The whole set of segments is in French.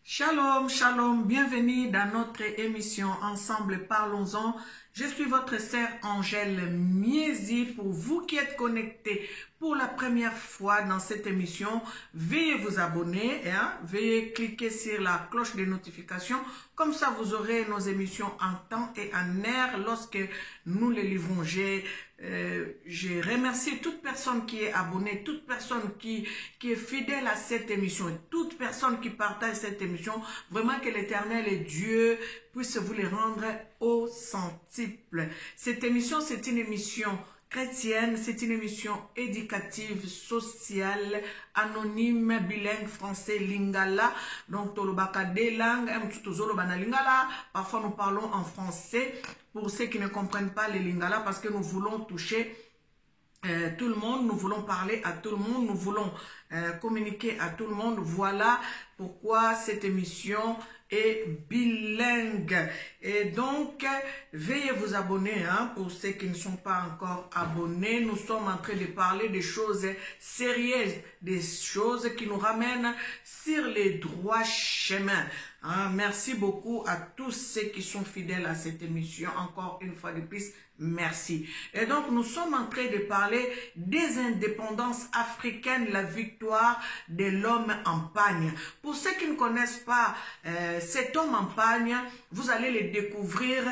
Shalom, shalom, bienvenue dans notre émission Ensemble Parlons-en. Je suis votre sœur Angèle Miezi. Pour vous qui êtes connectés pour la première fois dans cette émission, veuillez vous abonner, veuillez cliquer sur la cloche de notification. Comme ça, vous aurez nos émissions en temps et en heure lorsque nous les livrons. Je remercie toute personne qui est abonnée, toute personne qui est fidèle à cette émission, et toute personne qui partage cette émission. Vraiment que l'Éternel et Dieu puisse vous les rendre au centuple. Cette émission, c'est une émission chrétienne, c'est une émission éducative, sociale, anonyme, bilingue, français, lingala. Donc, tolobaka des langues, lingala. Parfois, nous parlons en français pour ceux qui ne comprennent pas les lingala parce que nous voulons toucher tout le monde, nous voulons parler à tout le monde, nous voulons communiquer à tout le monde. Voilà pourquoi cette émission est bilingue. Et donc, veuillez vous abonner pour ceux qui ne sont pas encore abonnés. Nous sommes en train de parler des choses sérieuses, des choses qui nous ramènent sur les droits chemins. Merci beaucoup à tous ceux qui sont fidèles à cette émission. Encore une fois de plus, merci. Et donc, nous sommes en train de parler des indépendances africaines, la victoire de l'homme en pagne. Pour ceux qui ne connaissent pas cet homme en pagne, vous allez le découvrir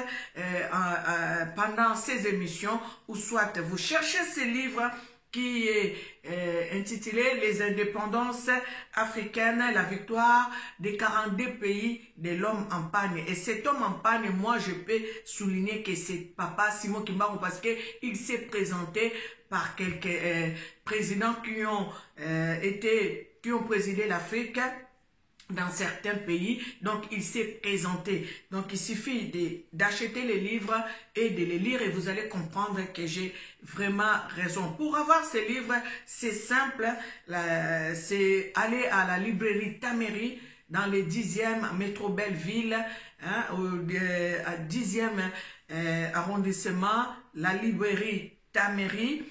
pendant ces émissions, ou soit vous cherchez ce livre qui est intitulé « Les indépendances africaines, la victoire des 42 pays de l'homme en pagne ». Et cet homme en pagne, moi, je peux souligner que c'est Papa Simon Kimbangu parce qu'il s'est présenté par quelques présidents qui ont présidé l'Afrique dans certains pays, donc il s'est présenté. Donc il suffit d'acheter les livres et de les lire et vous allez comprendre que j'ai vraiment raison. Pour avoir ces livres, c'est simple, c'est aller à la librairie Tameri dans le 10e métro Belleville, au 10e arrondissement, la librairie Tameri,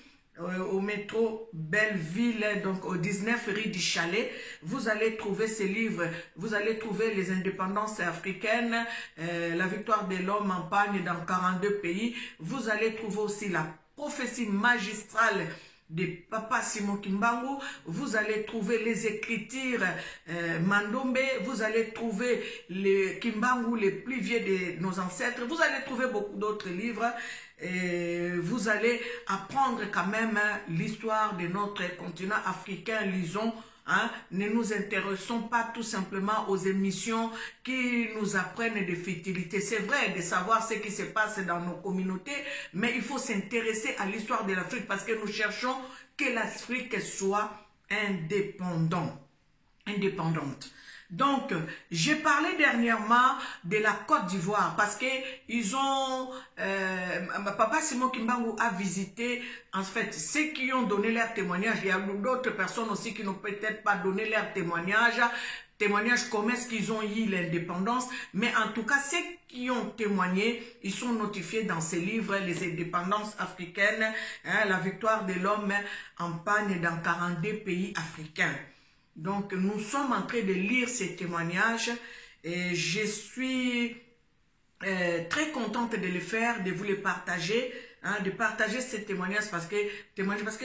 au métro Belleville, donc au 19 rue du Chalet. Vous allez trouver ces livres, vous allez trouver les indépendances africaines, la victoire de l'homme en pagne dans 42 pays. Vous allez trouver aussi la prophétie magistrale de Papa Simon Kimbangu, vous allez trouver les écritures Mandombe, vous allez trouver les Kimbangu les plus vieux de nos ancêtres, vous allez trouver beaucoup d'autres livres. Et vous allez apprendre quand même l'histoire de notre continent africain. Lisons, ne nous intéressons pas tout simplement aux émissions qui nous apprennent des futilités. C'est vrai de savoir ce qui se passe dans nos communautés, mais il faut s'intéresser à l'histoire de l'Afrique parce que nous cherchons que l'Afrique soit indépendante. Donc, j'ai parlé dernièrement de la Côte d'Ivoire parce que ils ont, Papa Simon Kimbangu a visité, en fait, ceux qui ont donné leur témoignage. Il y a d'autres personnes aussi qui n'ont peut-être pas donné leur témoignage comment est-ce qu'ils ont eu l'indépendance, mais en tout cas, ceux qui ont témoigné, ils sont notifiés dans ces livres, les indépendances africaines, la victoire de l'homme en pagne dans 42 pays africains. Donc, nous sommes en train de lire ces témoignages et je suis très contente de les faire, de vous les partager, de partager ces témoignages parce que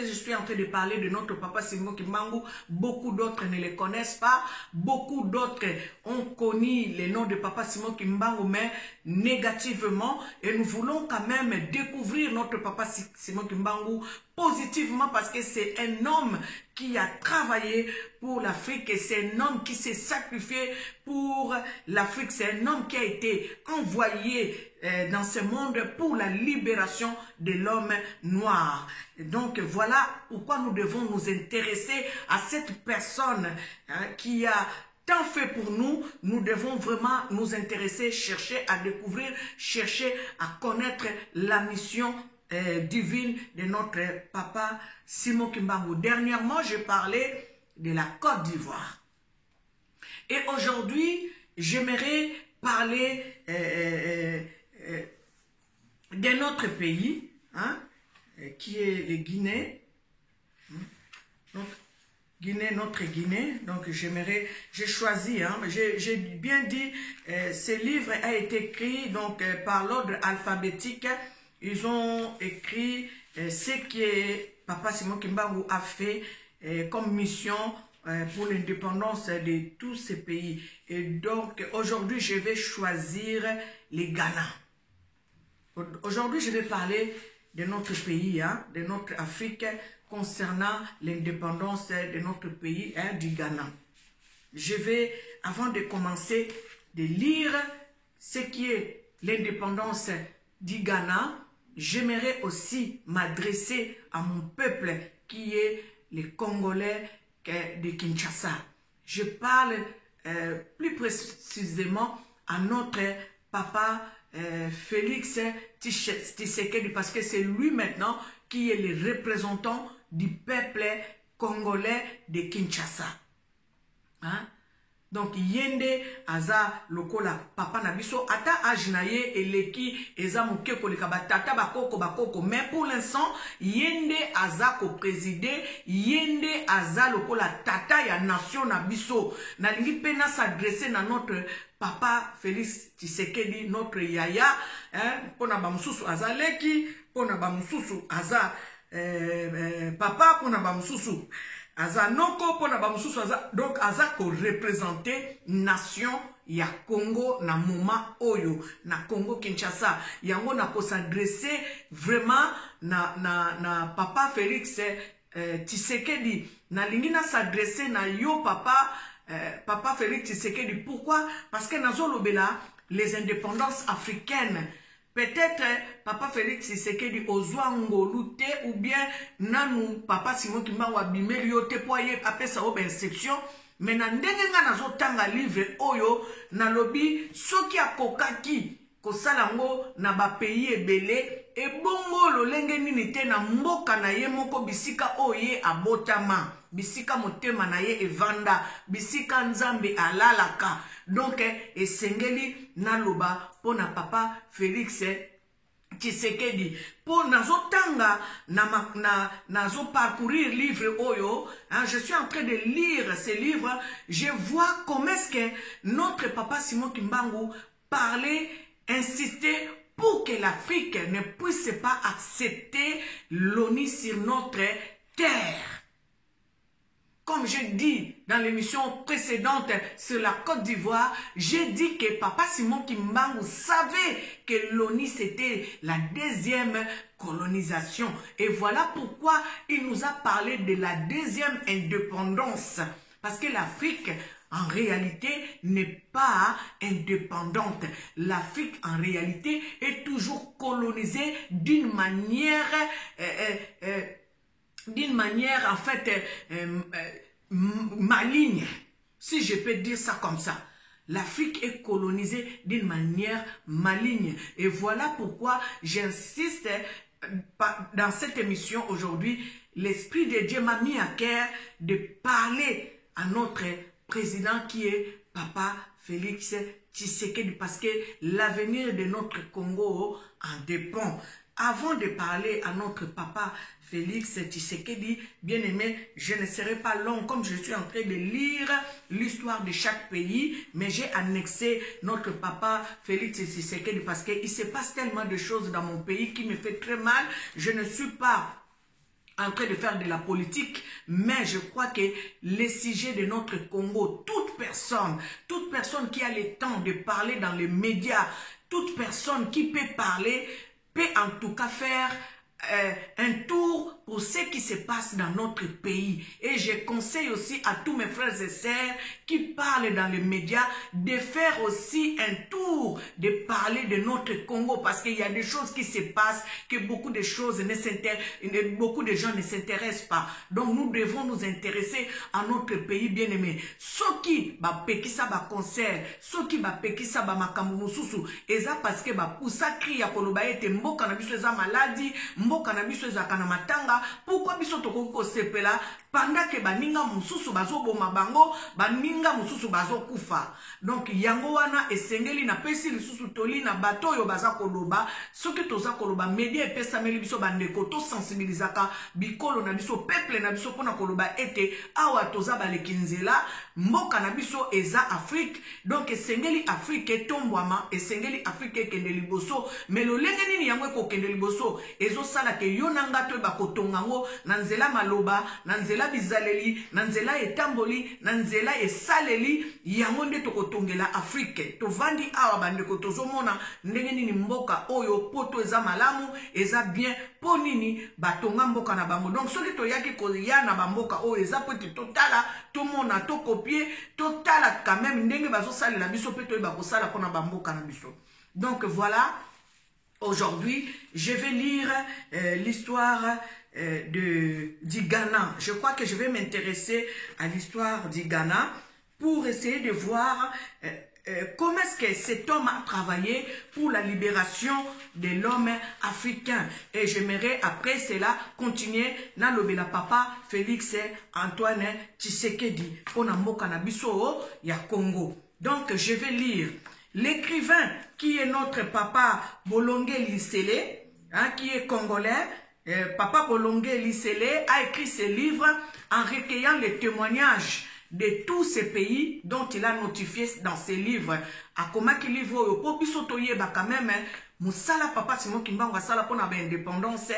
je suis en train de parler de notre Papa Simon Kimbangu. Beaucoup d'autres ne les connaissent pas, beaucoup d'autres ont connu le nom de Papa Simon Kimbangu, mais négativement, et nous voulons quand même découvrir notre Papa Simon Kimbangu positivement parce que c'est un homme qui a travaillé pour l'Afrique et c'est un homme qui s'est sacrifié pour l'Afrique. C'est un homme qui a été envoyé dans ce monde pour la libération de l'homme noir. Et donc voilà pourquoi nous devons nous intéresser à cette personne qui a tant fait pour nous. Nous devons vraiment nous intéresser, chercher à découvrir, chercher à connaître la mission divine de notre Papa Simon Kimbangu. Dernièrement, j'ai parlé de la Côte d'Ivoire. Et aujourd'hui, j'aimerais parler d'un autre pays, qui est le Guinée. Donc, Guinée, notre Guinée. Donc j'ai choisi, hein, j'ai bien dit, ce livre a été écrit donc par l'ordre alphabétique. Ils ont écrit ce que Papa Simon Kimbangu a fait comme mission pour l'indépendance de tous ces pays. Et donc aujourd'hui, je vais choisir les Ghana. Aujourd'hui, je vais parler de notre pays, hein, de notre Afrique, concernant l'indépendance de notre pays, hein, du Ghana. Je vais, avant de commencer, de lire ce qui est l'indépendance du Ghana. J'aimerais aussi m'adresser à mon peuple qui est les Congolais de Kinshasa. Je parle plus précisément à notre papa Félix Tshisekedi, parce que c'est lui maintenant qui est le représentant du peuple congolais de Kinshasa. Hein? Donc, yende aza lokola papa nabiso, ata ajnaye eleki eza muke koleka batata bakoko, mais pour l'instant, yende aza ko présider, yende aza lokola tata ya nation nabiso. Nalingi pena s'adresser na notre papa Félix Tshisekedi, notre yaya, hein, pona ba mususu aza leki, pona ba mususu aza papa, pona ba mususu aza noko, pona ba mususu aza, donc aza ko représenter nation ya Congo na moma oyo, na Congo Kinshasa. Yango na ko s'adresser vraiment na papa Félix Tshisekedi. Na lingi na s'adresser na yo papa papa Félix Tshisekedi. Pourquoi? Parce que nazo lobela les indépendances africaines. Peut-être papa Félix Tshisekedi ozwa ngolu te, ou bien nanu papa Simon Kimbangu abimeli yo te po ye apesa o exception. Mais na ndenge nga nazo tanga livre oyo na lobi soki akokaki kosala ngo na ba pays ebele ebongo lolenge nini te na mboka na ye moko bisika oye abotama, bisika motema na ye evanda, bisika nzambe alalaka. Donc esengeli naloba pona papa Félix Tshisekedi. Pour nazotanga nazo parcourir livre oyo, hein, je suis en train de lire ces livres, je vois comment est-ce que notre papa Simon Kimbangu parlait, insistait pour que l'Afrique ne puisse pas accepter l'ONU sur notre terre. Comme je dis dans l'émission précédente sur la Côte d'Ivoire, j'ai dit que papa Simon Kimbangu savait que l'ONU c'était la deuxième colonisation. Et voilà pourquoi il nous a parlé de la deuxième indépendance. Parce que l'Afrique, en réalité, n'est pas indépendante. L'Afrique, en réalité, est toujours colonisée d'une manière en fait maligne, si je peux dire ça comme ça. L'Afrique est colonisée d'une manière maligne. Et voilà pourquoi j'insiste dans cette émission aujourd'hui. L'Esprit de Dieu m'a mis à cœur de parler à notre président qui est papa Félix Tshisekedi, parce que l'avenir de notre Congo en dépend. Avant de parler à notre papa Félix Tshisekedi, bien aimé, je ne serai pas long comme je suis en train de lire l'histoire de chaque pays, mais j'ai annexé notre papa Félix Tshisekedi parce qu'il se passe tellement de choses dans mon pays qui me fait très mal. Je ne suis pas en train de faire de la politique, mais je crois que les sujets de notre Congo, toute personne qui a le temps de parler dans les médias, toute personne qui peut parler, peut en tout cas faire un tour pour ce qui se passe dans notre pays. Et je conseille aussi à tous mes frères et sœurs qui parlent dans les médias de faire aussi un tour, de parler de notre Congo, parce qu'il y a des choses qui se passent, que beaucoup de gens ne s'intéressent pas. Donc nous devons nous intéresser à notre pays bien-aimé. Ceux qui ba pekisa ba concert, ceux qui ba pekisa ba makambo mususu, eza parce que ba poussa cri ya koloba ete mboka na biso eza maladie, mboka na biso eza kana matanga. Pourquoi biso toko ko sepela? pendant que baninga mususu bazo boma bango, baninga mususu bazo kufa. Donc yango wana esengeli na pesi lisusu toli na bato yo baza koloba, soki toza koloba media epesa meli biso bandeko to sensibilisaka bikolo na biso peuple na biso pona koloba ete awa toza balekinzela mboka na biso eza Afrique. Donc esengeli Afrique etombwama, esengeli Afrique kende liboso, mais lolenge nini yango ko kende liboso ezo sala ke yonanga to bakotonga ngo na nzela maloba, na nzela bizaleli, na nzela etamboli, na nzela esaleli yango nde tokotongela Afrique. Tovandi awa bandeko tozomona ndenge nini mboka oyo poto eza malamu, eza bien po nini batonga mboka na bango. Donc soki toyaki koya na bamboka oyo eza poti totala tomona to copier totala quand même ndenge bazo salela biso pe to bakosala pona bamboka na biso. Donc voilà, aujourd'hui je vais lire l'histoire du Ghana. Je crois que je vais m'intéresser à l'histoire du Ghana pour essayer de voir comment est-ce que cet homme a travaillé pour la libération de l'homme africain. Et j'aimerais après cela continuer dans le Bela Papa Félix Antoine Tshisekedi pour Namboka Nabiso ya Congo. Donc je vais lire l'écrivain qui est notre papa Bolonge Lisele, hein, qui est congolais. Papa Bolonge Lisele a écrit ce livre en recueillant les témoignages de tous ces pays dont il a notifié dans ses livres. A comment qu'il livre au pisotoye ba quand même Moussala papa Simon Kimbango sala pour l'indépendance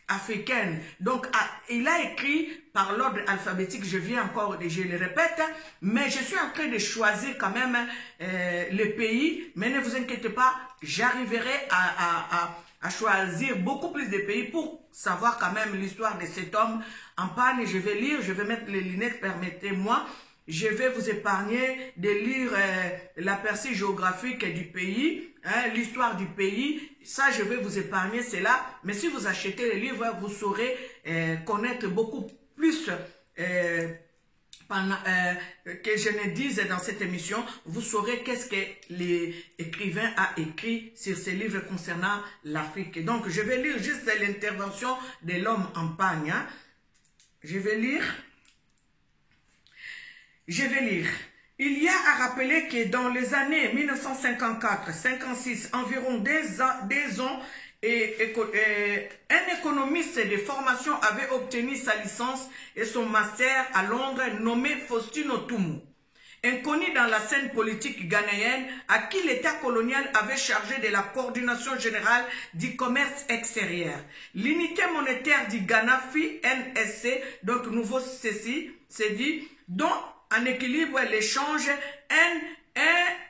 africaine. Donc il a écrit par l'ordre alphabétique, je viens encore, je le répète, mais je suis en train de choisir quand même les pays, mais ne vous inquiétez pas, j'arriverai à choisir beaucoup plus de pays pour savoir quand même l'histoire de cet homme en panne. Je vais lire, je vais mettre les lunettes, permettez-moi. Je vais vous épargner de lire l'aperçu géographique du pays, hein, l'histoire du pays. Ça, je vais vous épargner cela. Mais si vous achetez les livres, vous saurez connaître beaucoup plus que je ne dise dans cette émission. Vous saurez qu'est-ce que l'écrivain a écrit sur ces livres concernant l'Afrique. Donc, je vais lire juste l'intervention de l'homme en pagne. Hein. Je vais lire. Il y a à rappeler que dans les années 1954-56, environ des ans, un économiste de formation avait obtenu sa licence et son master à Londres nommé Faustin Otumu. Inconnu dans la scène politique ghanéenne, à qui l'État colonial avait chargé de la coordination générale du commerce extérieur. L'unité monétaire du Ghana fut NSC, donc nouveau ceci, c'est dit, dont en équilibre l'échange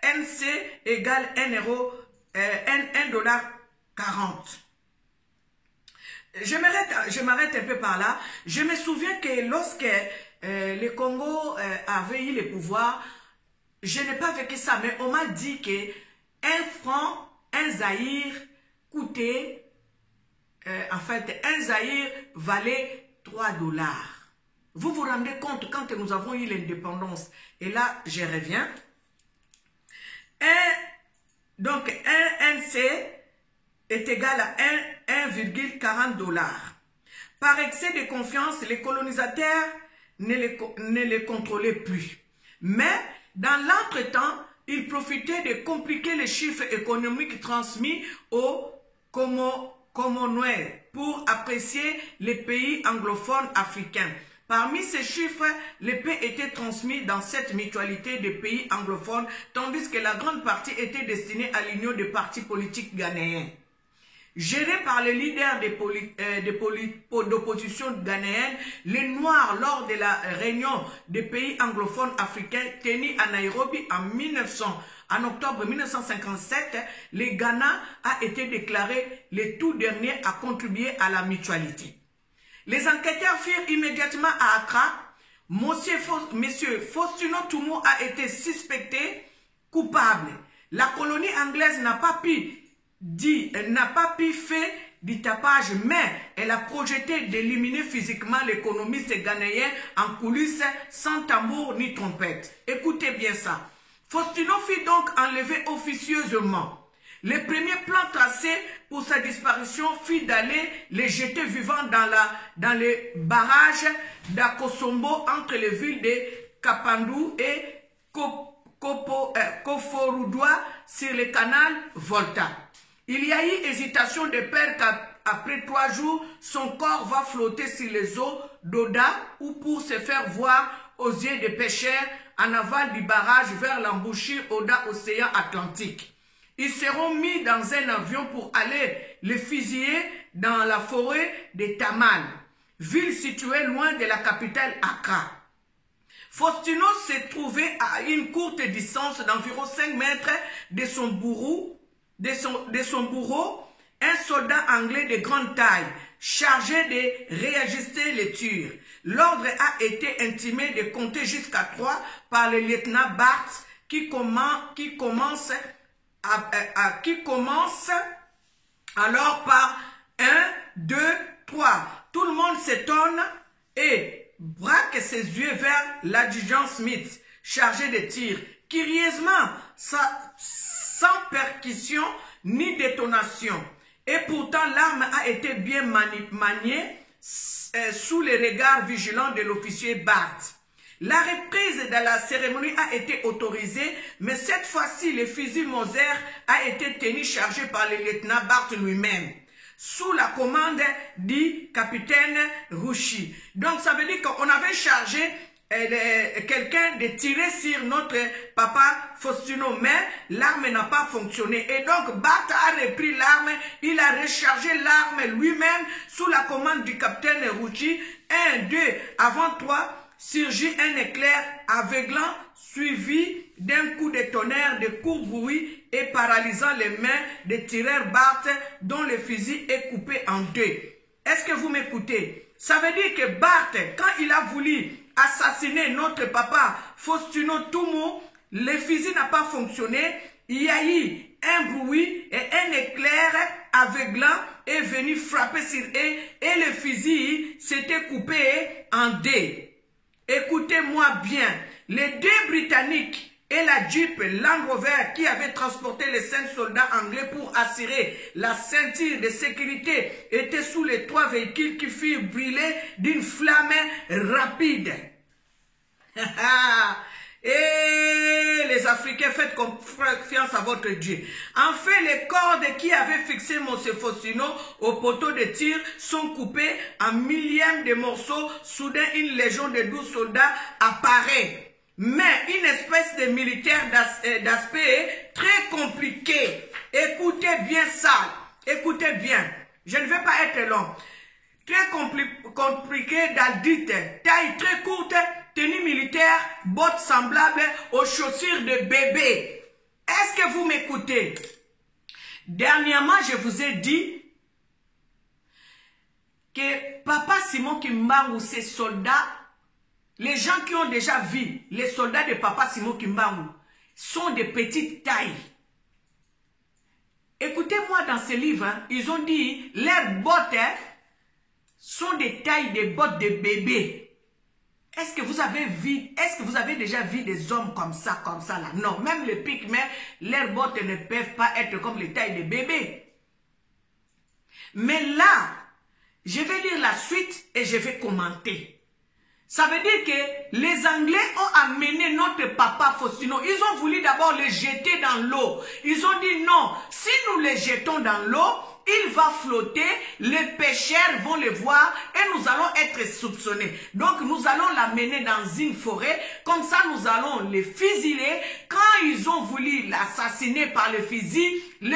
NC égale 1 dollar 40. Je m'arrête un peu par là. Je me souviens que lorsque le Congo avait eu le pouvoir, je n'ai pas vécu ça, mais on m'a dit que 1 franc, 1 Zaïre coûtait, en fait, 1 Zaïre valait 3 dollars. Vous vous rendez compte quand nous avons eu l'indépendance. Et là, je reviens. Donc, 1 NC est égal à 1,40 dollars. Par excès de confiance, les colonisateurs ne les contrôlaient plus. Mais, dans l'entretemps, ils profitaient de compliquer les chiffres économiques transmis aux Commonwealth pour apprécier les pays anglophones africains. Parmi ces chiffres, l'épée était transmise dans cette mutualité de pays anglophones, tandis que la grande partie était destinée à l'union des partis politiques ghanéens. Gérés par les leaders d'opposition ghanéenne, les Noirs, lors de la réunion des pays anglophones africains tenue à Nairobi en octobre 1957, le Ghana a été déclaré le tout dernier à contribuer à la mutualité. Les enquêteurs firent immédiatement à Accra. Monsieur Faustin Otumu a été suspecté coupable. La colonie anglaise n'a pas pu faire du tapage, mais elle a projeté d'éliminer physiquement l'économiste ghanéen en coulisses sans tambour ni trompette. Écoutez bien ça. Faustino fut donc enlevé officieusement. Le premier plan tracé pour sa disparition fut d'aller les jeter vivants dans les barrages d'Akosombo entre les villes de Kapandou et Koforoudoua sur le canal Volta. Il y a eu hésitation de peur qu'après 3 jours, son corps va flotter sur les eaux d'Oda ou pour se faire voir aux yeux des pêcheurs en aval du barrage vers l'embouchure Oda-Océan Atlantique. Ils seront mis dans un avion pour aller les fusiller dans la forêt de Tamal, ville située loin de la capitale Accra. Faustino se trouvait à une courte distance d'environ 5 mètres de son bourreau, un soldat anglais de grande taille, chargé de réajuster les tirs. L'ordre a été intimé de compter jusqu'à 3 par le lieutenant Barthes qui commence alors par 1, 2, 3. Tout le monde s'étonne et braque ses yeux vers l'adjudant Smith, chargé de tir. Curieusement, sans percussion ni détonation. Et pourtant, l'arme a été bien maniée sous les regards vigilants de l'officier Barthes. La reprise de la cérémonie a été autorisée, mais cette fois-ci, le fusil Moser a été tenu chargé par le lieutenant Barthes lui-même, sous la commande du capitaine Rouchi. Donc, ça veut dire qu'on avait chargé quelqu'un de tirer sur notre papa Faustino, mais l'arme n'a pas fonctionné. Et donc, Barthes a repris l'arme, il a rechargé l'arme lui-même sous la commande du capitaine Rouchi. 1, 2, avant 3. Surgit un éclair aveuglant suivi d'un coup de tonnerre de court bruit et paralysant les mains des tireurs Barthes dont le fusil est coupé en 2. Est-ce que vous m'écoutez? Ça veut dire que Barthes, quand il a voulu assassiner notre papa Faustino Tumu, le fusil n'a pas fonctionné. Il y a eu un bruit et un éclair aveuglant est venu frapper sur eux et le fusil s'était coupé en 2. Écoutez-moi bien, les 2 Britanniques et la Jeep Land Rover qui avaient transporté les 5 soldats anglais pour assurer la ceinture de sécurité étaient sous les 3 véhicules qui furent brûlés d'une flamme rapide. Et les Africains, faites confiance à votre Dieu. En fait, les cordes qui avaient fixé M. Faustino au poteau de tir sont coupées en millièmes de morceaux. Soudain, une légion de 12 soldats apparaît. Mais une espèce de militaire d'aspect très compliqué. Écoutez bien ça. Écoutez bien. Je ne vais pas être long. Très compliqué d'aldite. Taille très courte. Tenue militaire, bottes semblables aux chaussures de bébé. Est-ce que vous m'écoutez? Dernièrement, je vous ai dit que Papa Simon Kimbangu, ces soldats, les gens qui ont déjà vu les soldats de Papa Simon Kimbangu, sont de petite taille. Écoutez-moi dans ce livre, hein, ils ont dit leurs bottes sont des tailles de bottes de bébé. Est-ce que vous avez déjà vu des hommes comme ça là? Non, même les pygmées, leurs bottes ne peuvent pas être comme les tailles de bébé. Mais là, je vais lire la suite et je vais commenter. Ça veut dire que les Anglais ont amené notre papa Faustino. Ils ont voulu d'abord les jeter dans l'eau. Ils ont dit non, si nous les jetons dans l'eau, il va flotter, les pêcheurs vont le voir et nous allons être soupçonnés. Donc nous allons l'amener dans une forêt, comme ça nous allons les fusiller. Quand ils ont voulu l'assassiner par le fusil ne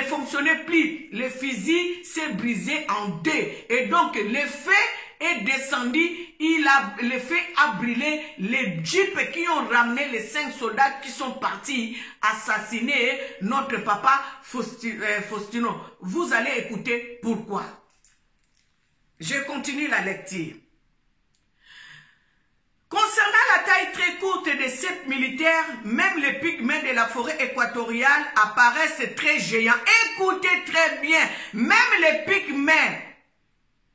fonctionnait plus. Le fusil s'est brisé en 2 et donc le feu est descendu, le feu a brûlé les jeeps qui ont ramené les 5 soldats qui sont partis assassiner notre papa Faustino. Vous allez écouter pourquoi. Je continue la lecture. Concernant la taille très courte de ces militaires, même les pygmées de la forêt équatoriale apparaissent très géants. Écoutez très bien, même les pygmées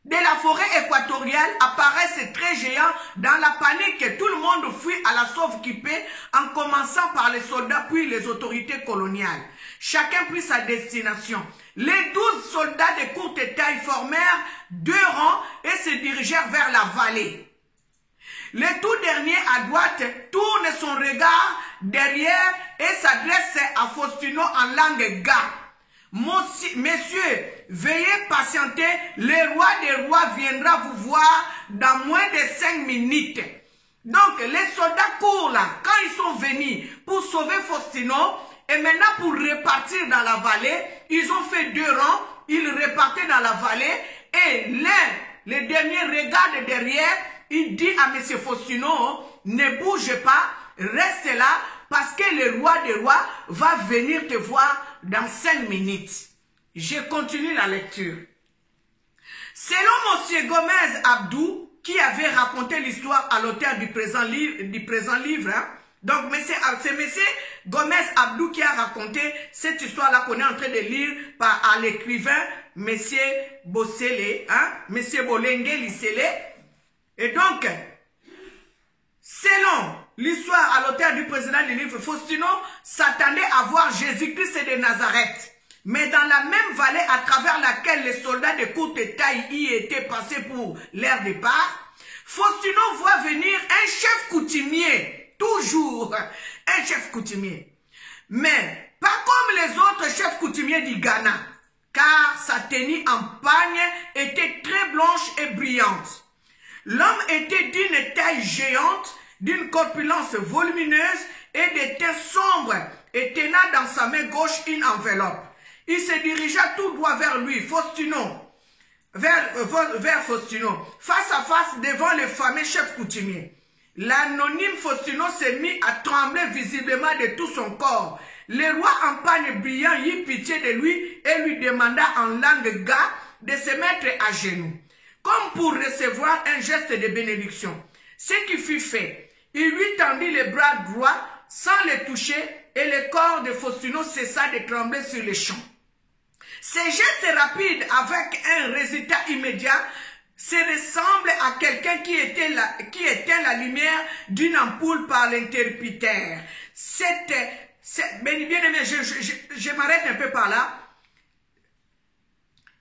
de la forêt équatoriale apparaissent très géants. Dans la panique, tout le monde fuit à la sauve-qui-peut, en commençant par les soldats puis les autorités coloniales. Chacun prit sa destination. Les 12 soldats de courte taille formèrent 2 rangs et se dirigèrent vers la vallée. Le tout dernier à droite tourne son regard derrière et s'adresse à Faustino en langue ga. Messieurs, veuillez patienter, le roi des rois viendra vous voir dans moins de 5 minutes. Donc, les soldats courent là, quand ils sont venus pour sauver Faustino, et maintenant pour repartir dans la vallée, ils ont fait 2 rangs, ils repartaient dans la vallée, et le dernier regarde derrière, il dit à M. Faustino, ne bouge pas, reste là, parce que le roi des rois va venir te voir dans 5 minutes. Je continue la lecture. Selon M. Gomez Abdou, qui avait raconté l'histoire à l'auteur du présent livre, hein, donc c'est M. Gomez Abdou qui a raconté cette histoire-là qu'on est en train de lire à l'écrivain M. Bossele, hein, M. Bolengue Lisele. Et donc, selon l'histoire à l'auteur du président du livre, Faustino s'attendait à voir Jésus-Christ de Nazareth. Mais dans la même vallée à travers laquelle les soldats de courte taille y étaient passés pour leur départ, Faustino voit venir un chef coutumier, toujours un chef coutumier. Mais pas comme les autres chefs coutumiers du Ghana, car sa tenue en pagne était très blanche et brillante. L'homme était d'une taille géante, d'une corpulence volumineuse et de teint sombre, et tenant dans sa main gauche une enveloppe. Il se dirigea tout droit vers lui, vers Faustino, face à face devant le fameux chef coutumier. L'anonyme Faustino s'est mis à trembler visiblement de tout son corps. Le roi en pagne brillant eut pitié de lui et lui demanda en langue ga de se mettre à genoux, comme pour recevoir un geste de bénédiction. Ce qui fut fait, il lui tendit les bras droits sans les toucher et le corps de Faustino cessa de trembler sur les champs. Ce geste rapide avec un résultat immédiat se ressemble à quelqu'un qui éteint la lumière d'une ampoule par l'interrupteur. Bien aimé, je m'arrête un peu par là.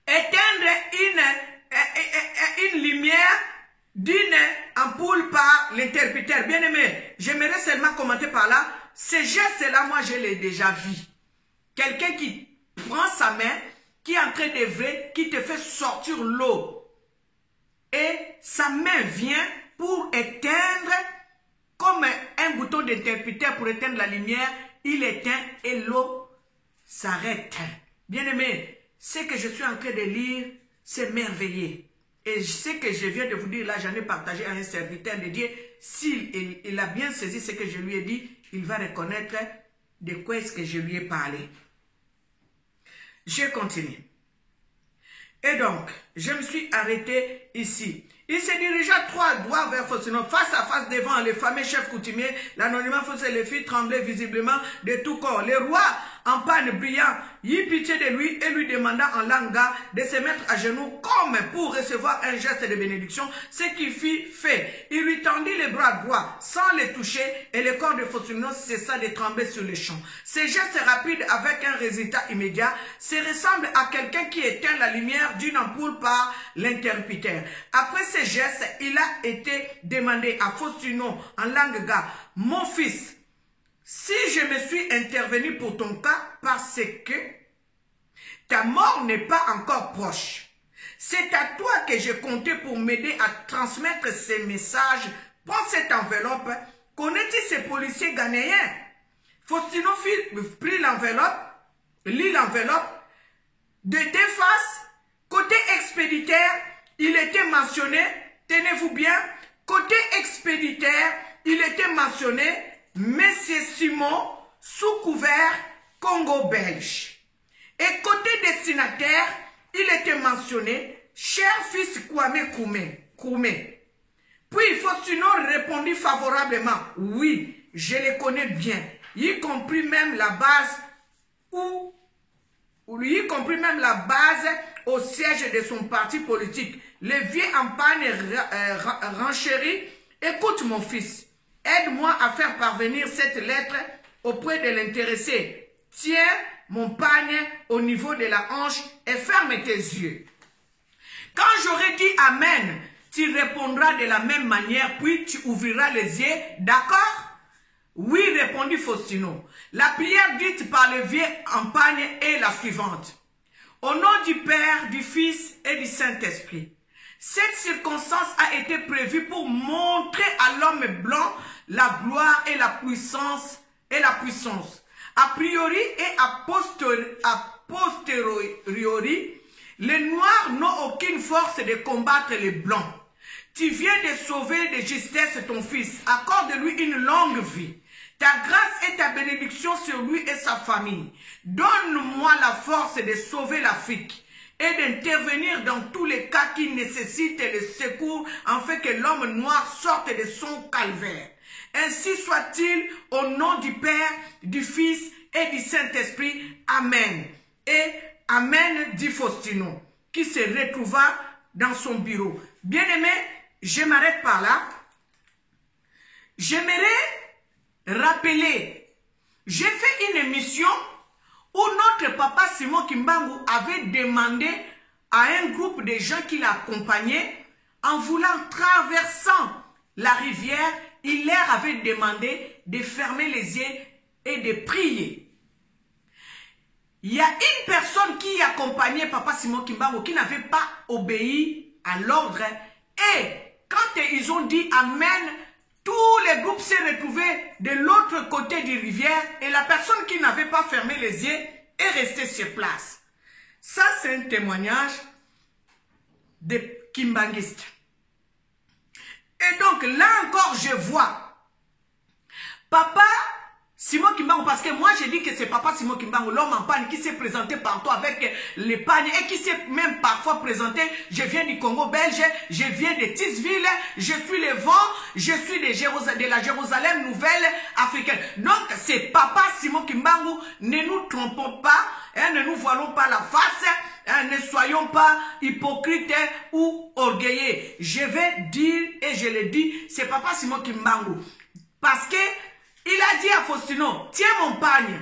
Éteindre une lumière d'une ampoule par l'interrupteur. Bien aimé, j'aimerais seulement commenter par là. Ce geste-là, moi, je l'ai déjà vu. Quelqu'un qui prend sa main, qui est en train d'œuvrer, qui te fait sortir l'eau. Et sa main vient pour éteindre, comme un bouton d'interrupteur pour éteindre la lumière, il éteint et l'eau s'arrête. Bien aimé, ce que je suis en train de lire, c'est merveilleux. Et ce que je viens de vous dire là, j'en ai partagé à un serviteur de Dieu. S'il a bien saisi ce que je lui ai dit, il va reconnaître de quoi est-ce que je lui ai parlé. Je continue. Et donc, je me suis arrêté ici. Il se dirigea droit vers Faustino, face à face devant le fameux chef coutumier. L'anonymat Faustino le fit trembler visiblement de tout corps. Le roi, en panne brillant, eut pitié de lui et lui demanda en langue de se mettre à genoux comme pour recevoir un geste de bénédiction, ce qui fut fait. Il lui tendit les bras droits sans les toucher et le corps de Faustino cessa de trembler sur les champs. Ce geste rapide avec un résultat immédiat se ressemble à quelqu'un qui éteint la lumière d'une ampoule par l'interrupteur. Après ce geste, il a été demandé à Faustino en langue ga, « Mon fils, si je me suis intervenu pour ton cas parce que ta mort n'est pas encore proche, c'est à toi que je comptais pour m'aider à transmettre ces messages. Prends cette enveloppe. Connais-tu ces policiers ghanéens? » Faustino prit l'enveloppe, lit l'enveloppe. De deux faces, côté expéditeur, il était mentionné, tenez-vous bien, côté expéditeur, il était mentionné Monsieur Simon, sous couvert Congo belge. Et côté destinataire, il était mentionné cher fils Kwame Koumé. Puis Faustino répondit favorablement, oui, je les connais bien, y compris même la base au siège de son parti politique, le vieux Ampagne renchérit. Écoute mon fils, aide-moi à faire parvenir cette lettre auprès de l'intéressé. Tiens mon pagne au niveau de la hanche et ferme tes yeux. Quand j'aurai dit Amen, tu répondras de la même manière, puis tu ouvriras les yeux, d'accord? Oui, répondit Faustino. La prière dite par le vieux Ampagne est la suivante. Au nom du Père, du Fils et du Saint-Esprit. Cette circonstance a été prévue pour montrer à l'homme blanc la gloire et la puissance. A priori et a posteriori, les Noirs n'ont aucune force de combattre les Blancs. Tu viens de sauver de justesse ton fils. Accorde-lui une longue vie. Ta grâce et ta bénédiction sur lui et sa famille. Donne-moi la force de sauver l'Afrique et d'intervenir dans tous les cas qui nécessitent le secours afin que l'homme noir sorte de son calvaire. Ainsi soit-il au nom du Père, du Fils et du Saint-Esprit. Amen. Et Amen, dit Faustino, qui se retrouva dans son bureau. Bien-aimé, je m'arrête par là. J'aimerais rappeler, j'ai fait une émission où notre papa Simon Kimbangu avait demandé à un groupe de gens qui l'accompagnaient, en voulant traversant la rivière, il leur avait demandé de fermer les yeux et de prier. Il y a une personne qui accompagnait papa Simon Kimbangu qui n'avait pas obéi à l'ordre. Et quand ils ont dit Amen, tous les groupes s'est retrouvés de l'autre côté du rivière et la personne qui n'avait pas fermé les yeux est restée sur place. Ça, c'est un témoignage de Kimbanguiste. Et donc, là encore, je vois papa Simon Kimbangu, parce que moi, je dis que c'est papa Simon Kimbangu, l'homme en panne, qui s'est présenté partout avec les pagnes et qui s'est même parfois présenté. Je viens du Congo belge, je viens de Tisville, je suis le vent, je suis de la Jérusalem nouvelle africaine. Donc, c'est papa Simon Kimbangu, ne nous trompons pas, hein, ne nous voilons pas la face, hein, ne soyons pas hypocrites ou orgueilleux. Je vais dire, et je le dis, c'est papa Simon Kimbangu. Parce que il a dit à Faustino, tiens mon pagne.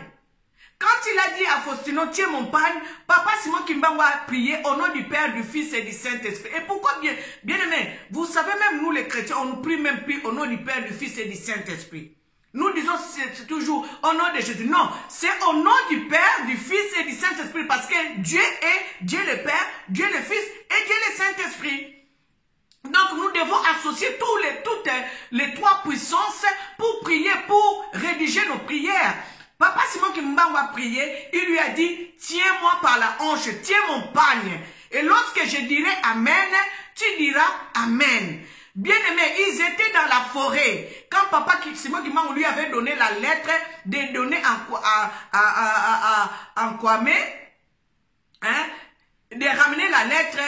Quand il a dit à Faustino, tiens mon pagne, papa Simon Kimbangu a prié au nom du Père, du Fils et du Saint-Esprit. Et pourquoi bien aimé, vous savez même nous les chrétiens, on nous prie même plus au nom du Père, du Fils et du Saint-Esprit. Nous disons c'est toujours au nom de Jésus. Non, c'est au nom du Père, du Fils et du Saint-Esprit. Parce que Dieu est Dieu le Père, Dieu le Fils et Dieu le Saint-Esprit. Donc nous devons associer toutes les trois puissances pour prier, pour rédiger nos prières. Papa Simon Kimbangu a prié, il lui a dit, tiens-moi par la hanche, tiens mon pagne. Et lorsque je dirai Amen, tu diras Amen. Bien-aimés, ils étaient dans la forêt. Quand papa Simon Kimbangu lui avait donné la lettre, de donner en Kwame, hein, de ramener la lettre,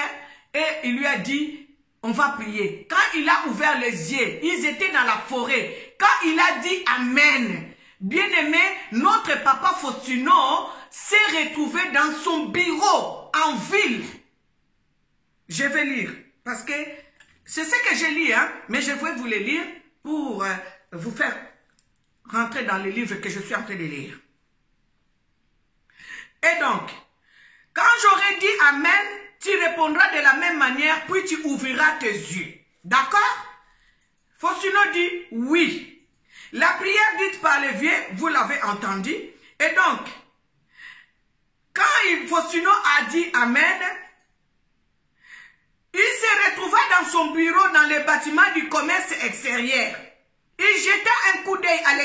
et il lui a dit, on va prier. Quand il a ouvert les yeux, ils étaient dans la forêt. Quand il a dit Amen, bien-aimé, notre papa Faustino s'est retrouvé dans son bureau en ville. Je vais lire, parce que c'est ce que j'ai lu, hein, mais je vais vous le lire pour vous faire rentrer dans les livres que je suis en train de lire. Et donc, quand j'aurai dit Amen, tu répondras de la même manière, puis tu ouvriras tes yeux. D'accord? Faustino dit oui. La prière dite par les vieux, vous l'avez entendu. Et donc, quand Faustino a dit Amen, il se retrouva dans son bureau dans le bâtiment du commerce extérieur. Il jeta un coup d'œil à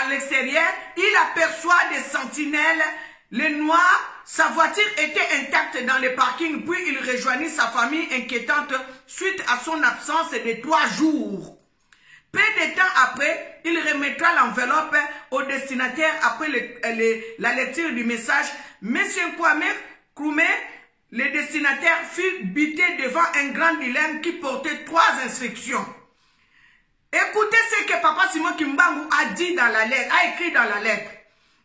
l'extérieur, il aperçoit des sentinelles, les noirs. Sa voiture était intacte dans le parking, puis il rejoignit sa famille inquiétante suite à son absence de 3 jours. Peu de temps après, il remettra l'enveloppe au destinataire après la lecture du message. Monsieur Kwame Krume, le destinataire, fut buté devant un grand dilemme qui portait 3 instructions. Écoutez ce que papa Simon Kimbangu a dit dans la lettre, a écrit dans la lettre.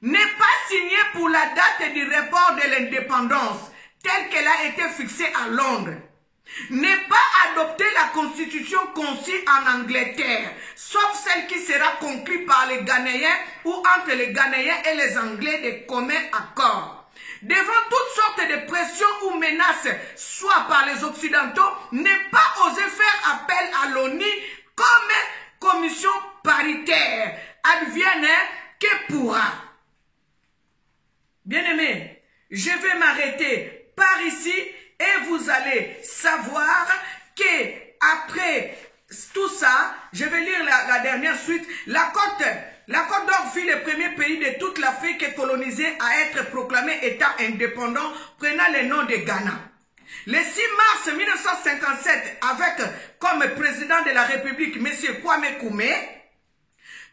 N'est pas signé pour la date du report de l'indépendance, telle qu'elle a été fixée à Londres. Ne pas adopter la constitution conçue en Angleterre, sauf celle qui sera conclue par les Ghanéens ou entre les Ghanéens et les Anglais de commun accord. Devant toutes sortes de pressions ou menaces, soit par les Occidentaux, ne pas oser faire appel à l'ONU comme commission paritaire. Advienne que pourra. Bien-aimés, je vais m'arrêter par ici et vous allez savoir que après tout ça, je vais lire la dernière suite. La Côte d'Or fut le premier pays de toute l'Afrique colonisée à être proclamé État indépendant, prenant le nom de Ghana. Le 6 mars 1957, avec comme président de la République M. Kwame Nkrumah,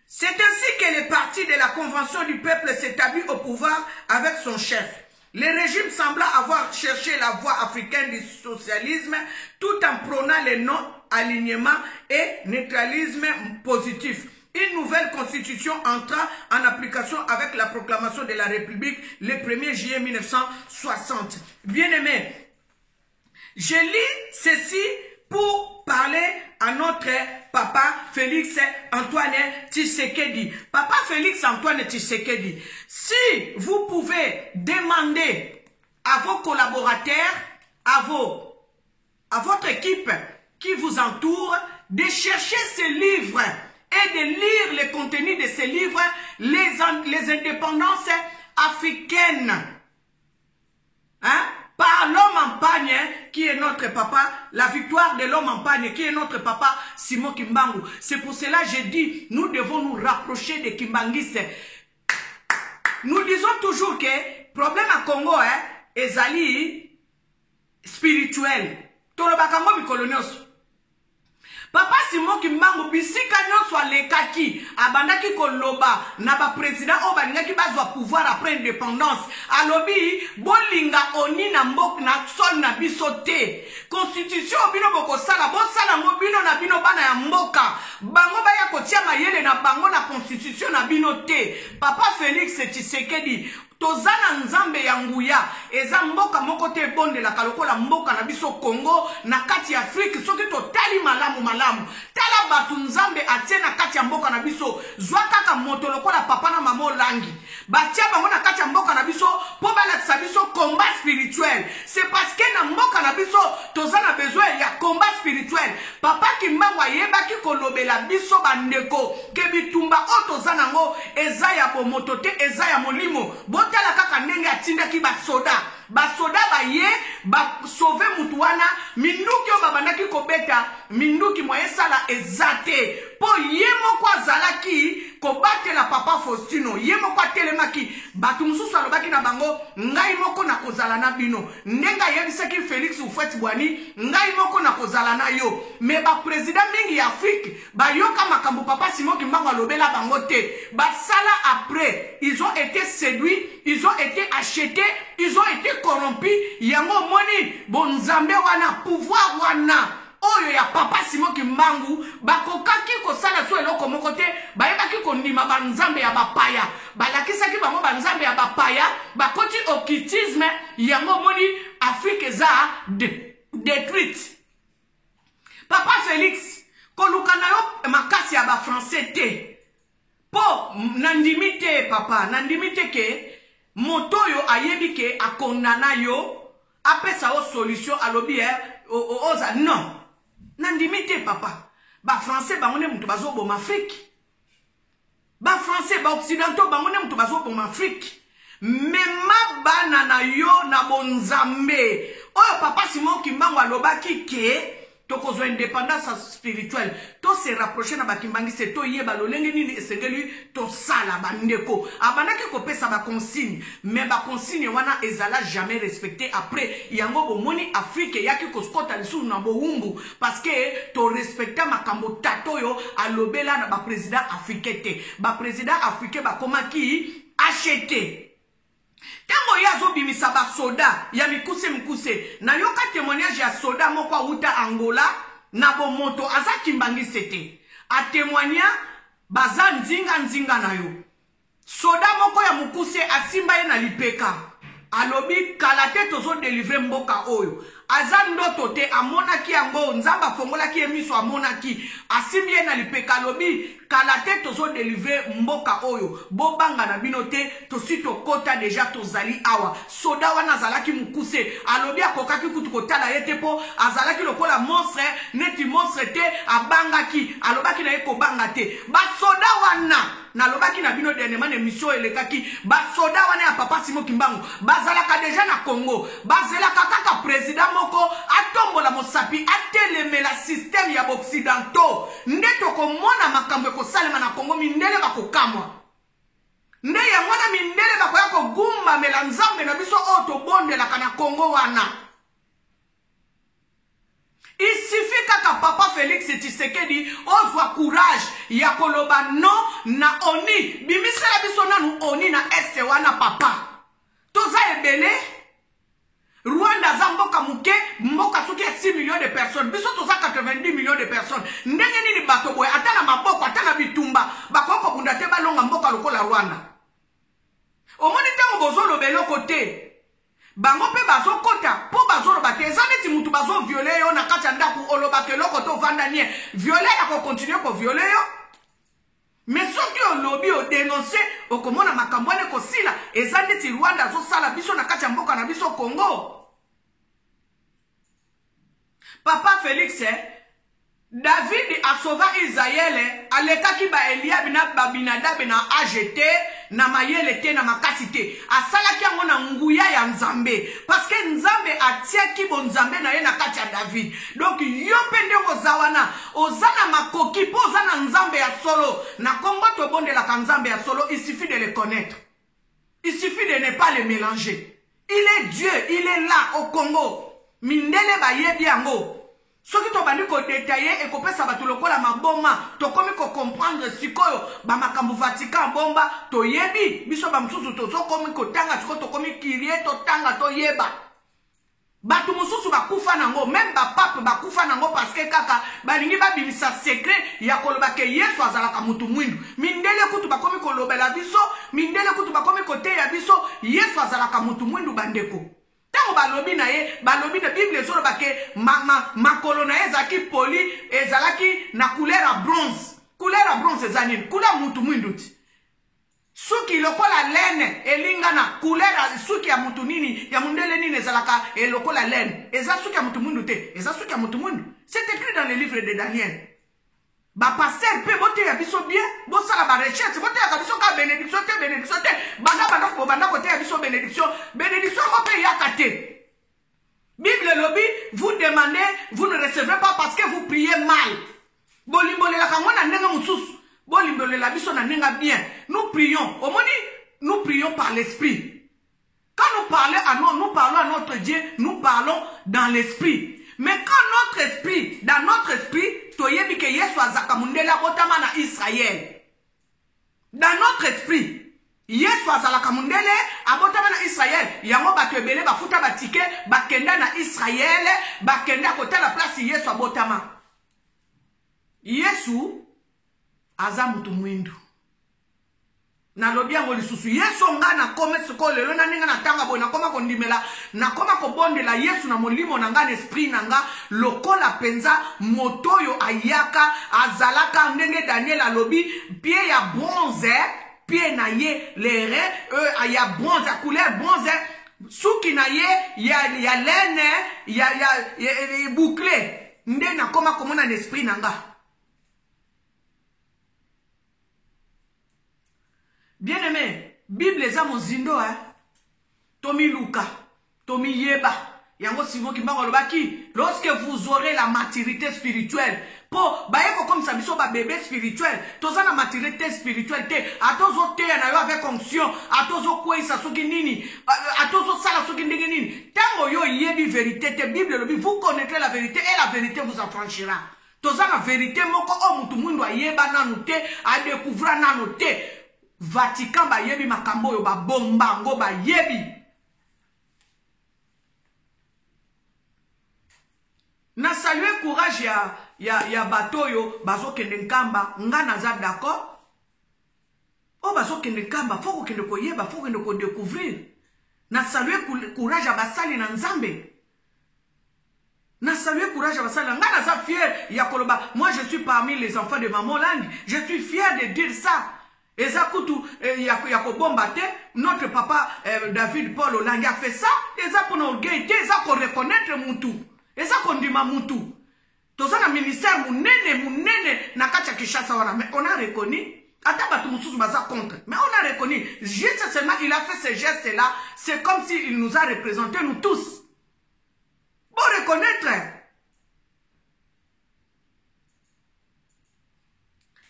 c'est ainsi que le parti de la Convention du peuple s'établit au pouvoir avec son chef. Le régime sembla avoir cherché la voie africaine du socialisme tout en prônant le non-alignement et neutralisme positif. Une nouvelle constitution entra en application avec la proclamation de la République le 1er juillet 1960. Bien-aimés, je lis ceci pour parler à notre papa Félix Antoine Tshisekedi. Papa Félix Antoine Tshisekedi, si vous pouvez demander à vos collaborateurs, à votre équipe qui vous entoure, de chercher ces livres et de lire le contenu de ces livres, les indépendances africaines. Hein? Par l'homme en pagne, qui est notre papa, la victoire de l'homme en pagne, qui est notre papa, Simon Kimbangu. C'est pour cela que j'ai dit, nous devons nous rapprocher de Kimbanguiste. Nous disons toujours que le problème à Congo, est spirituel. Tolobakango mikolonios. Papa Simon Kimbangu bisika nyonso alekaki abandaki koloba na ba président o balingaki bazwa pouvoir après indépendance alobi bolinga oni na mbok na son na biso te constitution bino bokosala bosala ngo bino na bino bana ya mboka bango baya kotia mayele na bango na constitution na bino te. Papa Félix Tshisekedi tozana nzambe ya nguya eza mboka moko te ebondelaka lokola mboka na biso Congo na kati ya Afrique soki totali malamu tala batu nzambe atie na kati ya mboka na biso zwa kaka moto lokola papa na mama olangi batia bango na kati ya mboka na biso po balakisa biso combat spirituel. C'est parce que na mboka na biso tozana besoin ya combat spirituel. Papa Kimbangu ayebaki kolobela biso bandeko ke bitumba o tozana ngo eza ya bomoto te eza ya molimo. Tala kaka ndenge atindaki basoda baye basauve mutu wana minduki o babandaki kobeta minduki moye sala ezate po ye moko azalaki kobatela papa Faustino ye moko atelemaki batu mususu alobaki na bango ngai moko na kozala na bino ndenga yebisaki Félix Houphouët-Boigny ngai moko na kozala na yo me ba président mingi ya Afrique bayoka makambo papa Simon Kimbangu alobela bango te basala après ils ont été séduits, ils ont été achetés, ils ont été corrompus. Yango moni bonzambe wana pouvoir wana oyo ya papa Simon Kimbangu bakokaki kosala so eloko moko te bayebaki kondima banzambe ya bapaya balakisaki bango banzambe ya bapaya bakoti occultisme yango moni Afrique eza détruite. Papa Félix kolukana yo makasi ya ba français te po nandimi te papa nandimi te ke motoyo ayebi ke akondana yo apesa o solution alobi oza non nandimi te papa ba français bangone mutu bazo boma Afrique ba français ba occidentaux bangone mutu bazo boma Afrique mema bana na yo na bonzambe oyo papa Simon Kimbangu alobaki ke tokozwa indépendance spirituelle to se rapprocher na bakimbangi se to yeba lolenge nini esengeli to sala bandeko abandaki kopesa ba consigne mais ba consigne wana ezala jamais respecté après yango bomoni Afrique yaki koskota lisu na boumbu parce que to respecter makambo tatoyo alobela na ba président africain te ba président africain ba komaki acheter. Tango yazo bimisa ba soda ya mikuse na yoka témoignage ya soda moko uta Angola na bomoto aza Kimbangi sete a témoigner baza nzinga na yo soda moko ya mukuse asimba ye na lipeka alobi kalate tozo délivrer mboka oyo azandoto te amonaki yango nzamba fongolaki emiso amonaki asimie na lipeka lobi kala te tozo délivrer mboka oyo bobanga na bino te tosi tokota deja tozali awa soda wana azalaki mukuse alobi akokaki kutu kotala ye te po azalaki lokola monstre neti monstre te abangaki alobaki na ye kobanga te basoda wana nalobaki na bino dernièrement émission elekaki basoda wana ya papa Simon Kimbangu bazalaka deja na Congo bazelaka kaka président moko atombola mosapi atelemela système ya occidentaux ndeto komona makambo kosalema na Congo mindele bakokamwa nde ya mwana mindele bakoya kogumba mela nzambe na biso oto bondelaka na Congo wana. Il suffit kaka papa Félix Tshisekedi ozwa courage ya koloba non na oni bimisela biso nanu oni na este wana papa toza ebele Rwanda za mboka muke mboka suki ya 6 millions de personnes biso toza 90 millions de personnes ndenge nini bato boye ata na maboko ata na bitumba bakoko bunda te balonga mboka lokola Rwanda omoni tango bozolo beloko te bango pe bazo kota po bazo ba te ezaneti mutu bazo violer yo na kati ya ndaku oloba ke loko to vanda nie violer ya ko continuer ko violer yo mais soki olobi o dénoncer okomona makambo ane ko sila ezaneti Rwanda zo sala biso na kati ya mboka na biso Congo. Papa Félix David a sauvé Israël alekaki ba Eliab na Babinadab na AGT na mayele te na makasi te asalaki yango na nguya ya Nzambe parce que Nzambe atiaki bo Nzambe na ye na kati ya David donc yo pende ozawana ozana makoki po ozana Nzambe ya solo na Congo to bondela ka Nzambe ya solo il suffit de le connaître, il suffit de ne pas le mélanger. Il est Dieu, il est là au Congo mindele ba yebi yango. Soki to bandi ko détailler et ko pesa batu lokola maboma to komi ko comprendre sikoyo ba makambu Vatican bomba to yebi biso ba msusu to so komi ko tanga siko to komi kirie to tanga to yeba batu mususu bakufa nango même ba pape bakufa nango parce que kaka balingi ba bimisa secret ya koloba ke Yesu azalaka mutu mwindu mindele kutu bakomi ko lobela biso mindele kutu bakomi ko teya biso Yesu azalaka mutu mwindu bandeko. Tango balobi na ye, balobi na Bible ezolo bake makolo na ye zaki poli ezalaki na couleur à bronze. Couleur à bronze ezanini, couleur mutu mwinduti. Suki lokola laine elingana couleur suki ya mutu nini ya mundele nini ezalaka lokola laine. Eza suki ya mutu mwindu te, eza suki ya mutu mwindu. C'est écrit dans le livre de Daniel. Ba pasteur pe bote ya biso bien, bo sala ba recherche, bote ya biso ka bénédiction te, banda kote ya biso bénédiction mo pe yakate. Bible lobi, vous demandez, vous ne recevez pas parce que vous priez mal. Bolimbole la kangona nenga mususu, bolimbole la biso na nenga bien. Nous prions, nous prions par l'esprit. Quand nous parlons à notre Dieu, nous parlons dans l'esprit. Mais quand notre esprit, dans notre esprit, toyebi ke Yesu azaka mundela botama na Israël. Dans notre esprit, Yesu azalaka mundele abotama na Israël. Yango bato ebele bafuta batike bakenda na Israël, bakenda kotala place Yesu abotama. Yesu aza mutu mwindu. Na lobi yango lisusu Yesu nga na kome siko lelo na ninga na tanga boy na koma kondimela na koma kobondela Yesu na molimo na nga esprit na nga lokola penza motoyo ayaka azalaka ndenge Daniel alobi pied ya bronze pied na ye lere ya bronze ya couleur bronze suki na ye ya laine ya bouclé nde na koma komona na esprit na nga. Bien-aimé, Bible eza mozindo Tomi Luka, Tomi Yeba, yango Simon Kimbangu lobaki, lorsque vous aurez la maturité spirituelle, po bayeko comme ça biso ba bébé spirituel, toza na maturité spirituelle te, atozo te na yo avec onction, atozo kwesa soki nini, atozo sala soki ndenge nini. Tango yo yebi vérité te, Bible lobi, vous connaîtrez la vérité et la vérité vous affranchira. Toza na vérité moko o mutu mundu ayeba nanu te, a découvrir nanu te. Vatican ba yebi makambo yo ba bombango ba yebi. Na saluer courage ya batoyo bazo kende nkamba nga naza d'accord. O bazo kende nkamba foko kende ko yeba foko kende ko découvrir. Na saluer courage ya basali na Nzambe. Na salué courage à Basala. Nga na fier Yakoloba. Moi, je suis parmi les enfants de Maman Lang. Je suis fier de dire ça. Et ça coûte Yakobombate. Notre papa David Paul Olang a fait ça. Et ça pour nous gaieté. Et ça pour reconnaître Moutou. Et ça qu'on dit Moutou. Tout ça, le ministère, Mounene, Nakacha Kishasa, mais on a reconnu. Ataba Toumoussous Baza contre. Mais on a reconnu. Juste seulement, il a fait ce geste-là. C'est comme s'il nous a représentés, nous tous. Pour reconnaître.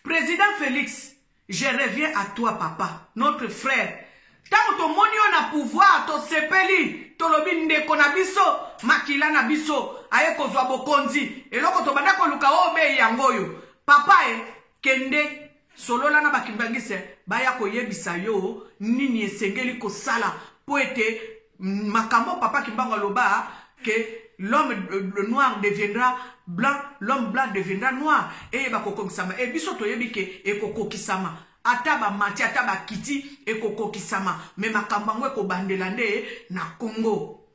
Président Félix, je reviens à toi, papa, notre frère. Tant que ton monio na pouvoir, ton sepeli, ton lobi ndeko na biso, makila na biso, aye kozwa bokonzi, et loko to bandako luka obe yangoyo. Papa kende, solo la na bakimbangise, baya koyebisa yo, nini esengeli ko sala, po ete, makambo papa kimbango loba, que l'homme noir deviendra blanc, l'homme blanc deviendra noir. Et bakoko kisama, et biso to yebike, e koko kisama. Ataba mati, ataba kiti, e koko kisama. Me makambango ko bandelande na Congo.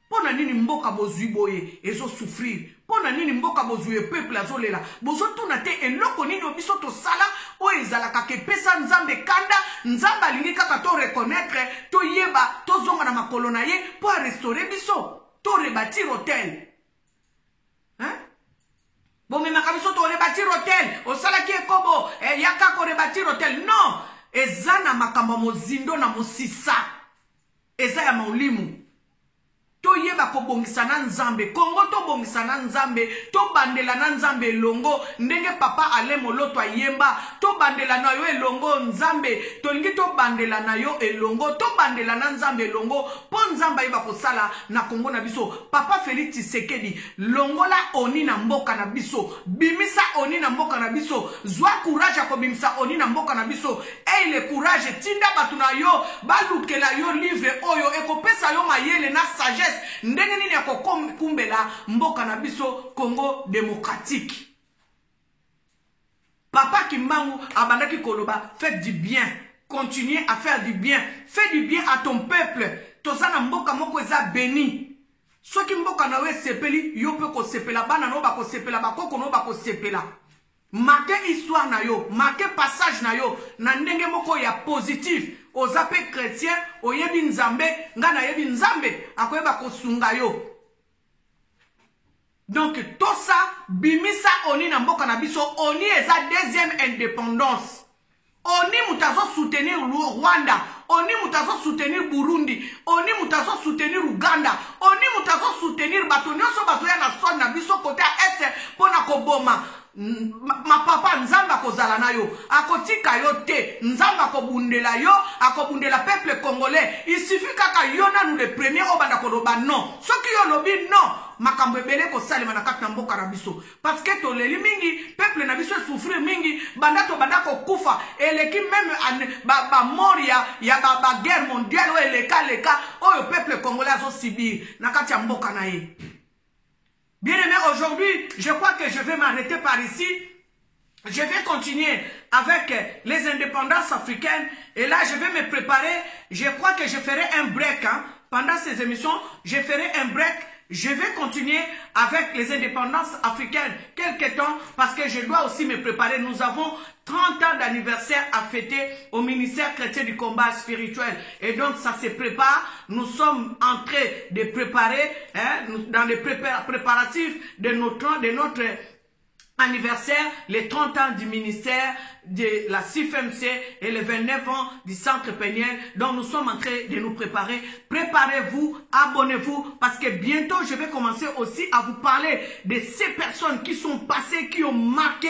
Pona nini mboka bozui boye, ezo souffrir. Pona nini mboka bozui peuple azolela. Bozo tunate eloko nini obiso to sala, o ezalaka ke pesa nzambe kanda, nzamba lingi kaka to reconnaître, to yeba, to zonga na makolo na ye, po restaurer biso. To rebâtir hôtel. Hein? Bon, mais ma camiso to rebâtir hôtel. Au salaki ekobo. Yaka ko rebâtir hôtel. Non. Eza na makamba mozindo na mosisa. Eza ya maulimu. To yeba ko bongisa na nzambe. Kongo to bongisa na nzambe. To bandela na nzambe longo. Ndenge papa ale moloto ayemba. To bandela na yo elongo nzambe. To lingi to bandela na yo elongo. To bandela na nzambe elongo. Pon nzamba iba ko sala na Kongo na biso. Papa Félix Tshisekedi. Longola oni na mboka na biso. Bimisa oni na mboka na biso. Zwa courage ko bimisa oni na mboka na biso. Et le courage tinda batu na yo. Balukela yo livre oyo. Eko pesa yo mayele na sagesse. Ndenge nini yako kumbela mboka na biso Congo démocratique. Papa Kimbangu abandaki koloba, faites du bien, continuez à faire du bien, fais du bien à ton peuple. Tozana mboka moko eza béni. Soki mboka na we sepeli, yo pe ko sepela bana no ba ko sepela bakoko no ba ko sepela. Marquez histoire na yo, marquez passage na yo, na ndenge moko ya positif. Ozape chrétien, oyebi nzambe, nga na yebi nzambe, akoyeba kosunga yo. Donc, tout ça, bimisa oni na mboka na biso, oni eza deuxième indépendance. Oni mutazo soutenir Rwanda, oni mutazo soutenir Burundi, oni mutazo soutenir Uganda, oni mutazo soutenir batonyoso bazoya na son na biso côté est pona koboma. Ma papa nzamba kozala na yo akotika yo te nzamba kobundela yo akobundela peuple congolais. Il suffit kaka yo na nous le premier obanda koloba non soki yo lobi non makambo ebele ko salima na kati na mboka na biso parce que to leli mingi peuple na biso souffrir mingi banda to banda ko kufa eleki même ba moria ya ba guerre mondiale o eleka leka oyo peuple congolais azo subir na kati ya mboka na ye. Bien-aimés, aujourd'hui, je crois que je vais m'arrêter par ici. Je vais continuer avec les indépendances africaines. Et là, je vais me préparer. Je crois que je ferai un break. Hein. Pendant ces émissions, je ferai un break. Je vais continuer avec les indépendances africaines quelque temps parce que je dois aussi me préparer. Nous avons 30 ans d'anniversaire à fêter au ministère chrétien du combat spirituel. Et donc, ça se prépare. Nous sommes en train de préparer, hein, dans les préparatifs de notre anniversaire, les 30 ans du ministère de la CIFMC et les 29 ans du Centre Péniel. Donc nous sommes en train de nous préparer. Préparez-vous, abonnez-vous parce que bientôt je vais commencer aussi à vous parler de ces personnes qui sont passées, qui ont marqué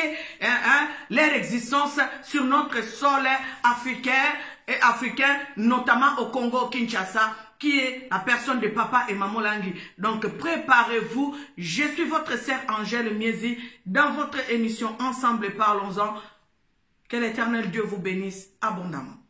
leur existence sur notre sol africain, notamment au Congo Kinshasa, qui est la personne de Papa et Maman Langui. Donc, préparez-vous. Je suis votre sœur Angèle Miezi dans votre émission Ensemble Parlons-en. Que l'Éternel Dieu vous bénisse abondamment.